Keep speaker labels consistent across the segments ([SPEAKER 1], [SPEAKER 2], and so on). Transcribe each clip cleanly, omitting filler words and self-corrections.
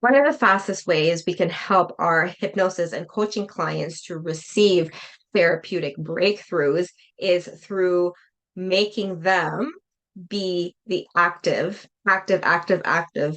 [SPEAKER 1] One of the fastest ways we can help our hypnosis and coaching clients to receive therapeutic breakthroughs is through making them be the active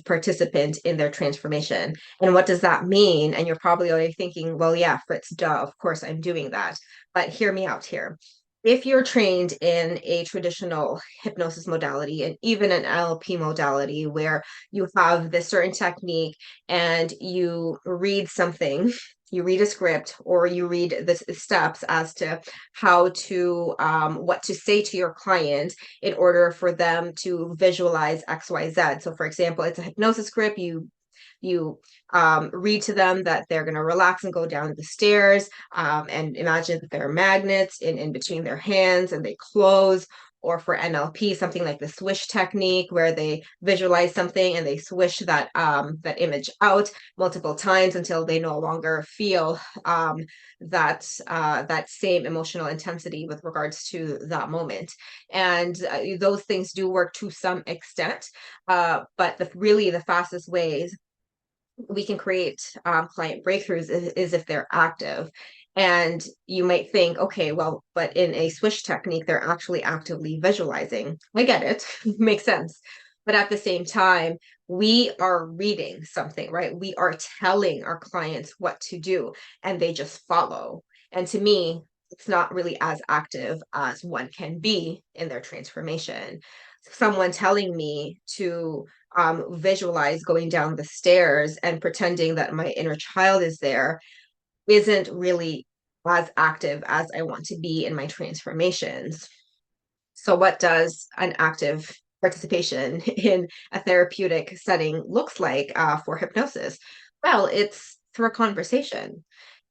[SPEAKER 1] participant in their transformation. And what does that mean? And you're probably already thinking, well, yeah, Fritz, duh, of course I'm doing that. But hear me out here. If you're trained in a traditional hypnosis modality and even an NLP modality where you have this certain technique and you read something, you read a script or you read the steps as to how to what to say to your client in order for them to visualize XYZ. So for example, it's a hypnosis script. You read to them that they're going to relax and go down the stairs, and imagine that there are magnets in between their hands and they close. Or for NLP, something like the swish technique, where they visualize something and they swish that image out multiple times until they no longer feel that same emotional intensity with regards to that moment. And those things do work to some extent, but really the fastest ways we can create client breakthroughs is if they're active. And you might think, okay, well, but in a swish technique, they're actually actively visualizing. I get it, makes sense. But at the same time, we are reading something, right? We are telling our clients what to do, and they just follow. And to me, it's not really as active as one can be in their transformation. Someone telling me to visualize going down the stairs and pretending that my inner child is there isn't really as active as I want to be in my transformations. So, what does an active participation in a therapeutic setting looks like for hypnosis? Well, it's through a conversation.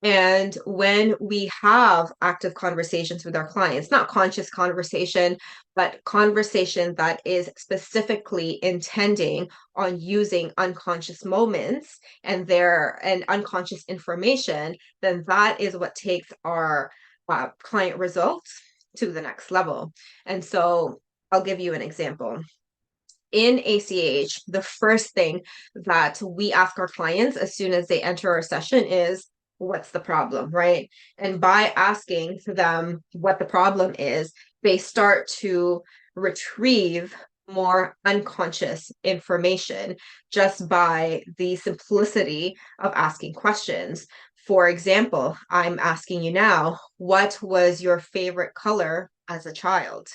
[SPEAKER 1] And when we have active conversations with our clients, not conscious conversation, but conversation that is specifically intending on using unconscious moments and unconscious information, then that is what takes our client results to the next level. And so I'll give you an example. In ACH, the first thing that we ask our clients as soon as they enter our session is, what's the problem, right? And by asking them what the problem is, they start to retrieve more unconscious information just by the simplicity of asking questions. For example, I'm asking you now, what was your favorite color as a child?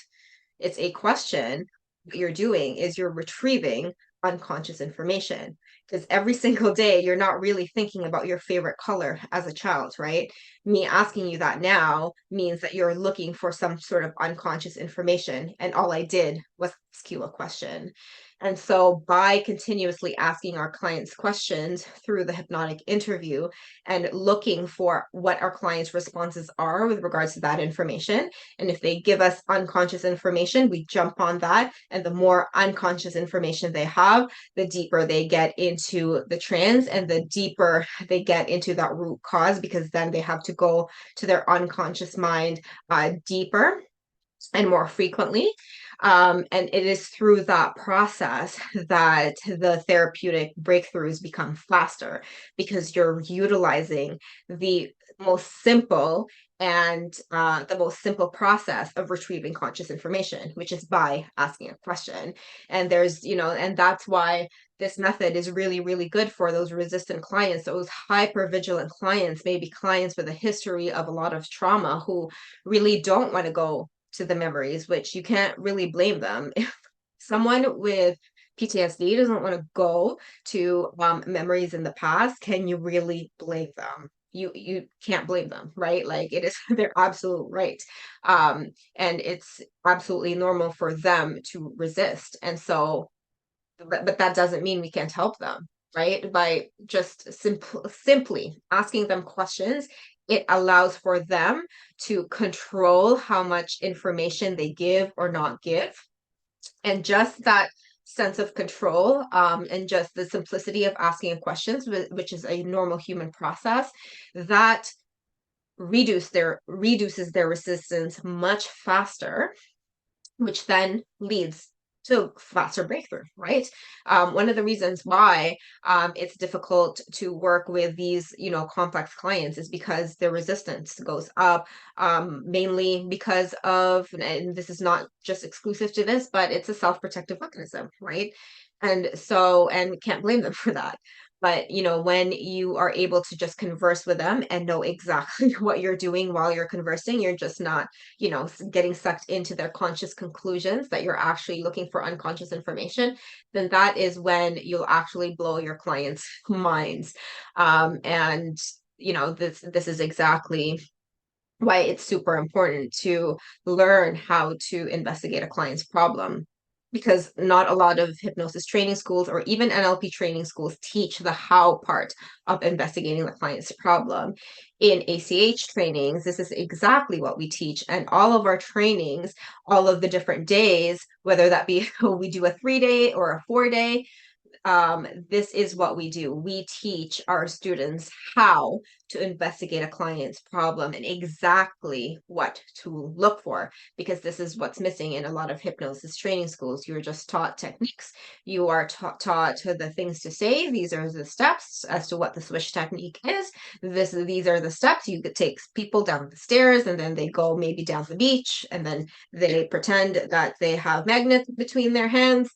[SPEAKER 1] It's a question. What you're doing is you're retrieving unconscious information, because every single day you're not really thinking about your favorite color as a child, right? Me asking you that now means that you're looking for some sort of unconscious information, and all I did was ask you a question. And so by continuously asking our clients questions through the hypnotic interview and looking for what our clients' responses are with regards to that information, and if they give us unconscious information, we jump on that. And the more unconscious information they have, the deeper they get into the trance and the deeper they get into that root cause, because then they have to go to their unconscious mind deeper and more frequently. And it is through that process that the therapeutic breakthroughs become faster, because you're utilizing the most simple and the most simple process of retrieving conscious information, which is by asking a question. And and that's why this method is really, really good for those resistant clients, those hyper vigilant clients, maybe clients with a history of a lot of trauma who really don't want to go to the memories, which you can't really blame them. If someone with PTSD doesn't want to go to memories in the past, can you really blame them? You can't blame them, right? Like, it is their absolute right. And it's absolutely normal for them to resist. And so, but that doesn't mean we can't help them, right? By just simply asking them questions, it allows for them to control how much information they give or not give. And just that sense of control, and just the simplicity of asking questions, which is a normal human process, that reduces their resistance much faster, which then leads to faster breakthrough, right? One of the reasons why it's difficult to work with these, complex clients is because their resistance goes up, mainly because of, and this is not just exclusive to this, but it's a self-protective mechanism, right? And can't blame them for that. But, when you are able to just converse with them and know exactly what you're doing while you're conversing, you're just not getting sucked into their conscious conclusions, that you're actually looking for unconscious information, then that is when you'll actually blow your clients' minds. And this is exactly why it's super important to learn how to investigate a client's problem, because not a lot of hypnosis training schools or even NLP training schools teach the how part of investigating the client's problem. In ACH trainings, this is exactly what we teach, and all of our trainings, all of the different days, whether that be we do a 3-day or a 4-day, this is what we do. We teach our students how to investigate a client's problem and exactly what to look for, because this is what's missing in a lot of hypnosis training schools. You're just taught techniques. You are taught the things to say. These are the steps as to what the swish technique is. These are the steps. You could take people down the stairs, and then they go maybe down the beach, and then they pretend that they have magnets between their hands.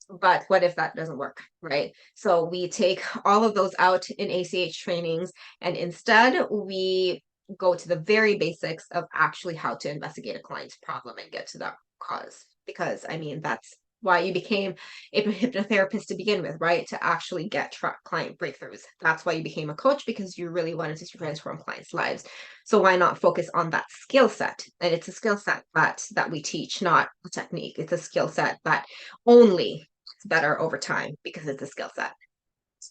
[SPEAKER 1] But what if that doesn't work, right? So we take all of those out in ACH trainings, and instead we go to the very basics of actually how to investigate a client's problem and get to that cause. Because I mean, that's why you became a hypnotherapist to begin with, right? To actually get client breakthroughs. That's why you became a coach, because you really wanted to transform clients' lives. So why not focus on that skill set? And it's a skill set that we teach, not a technique. It's a skill set that only better over time because it's a skill set.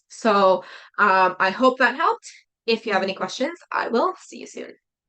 [SPEAKER 1] So I hope that helped. If you have any questions, I will see you soon.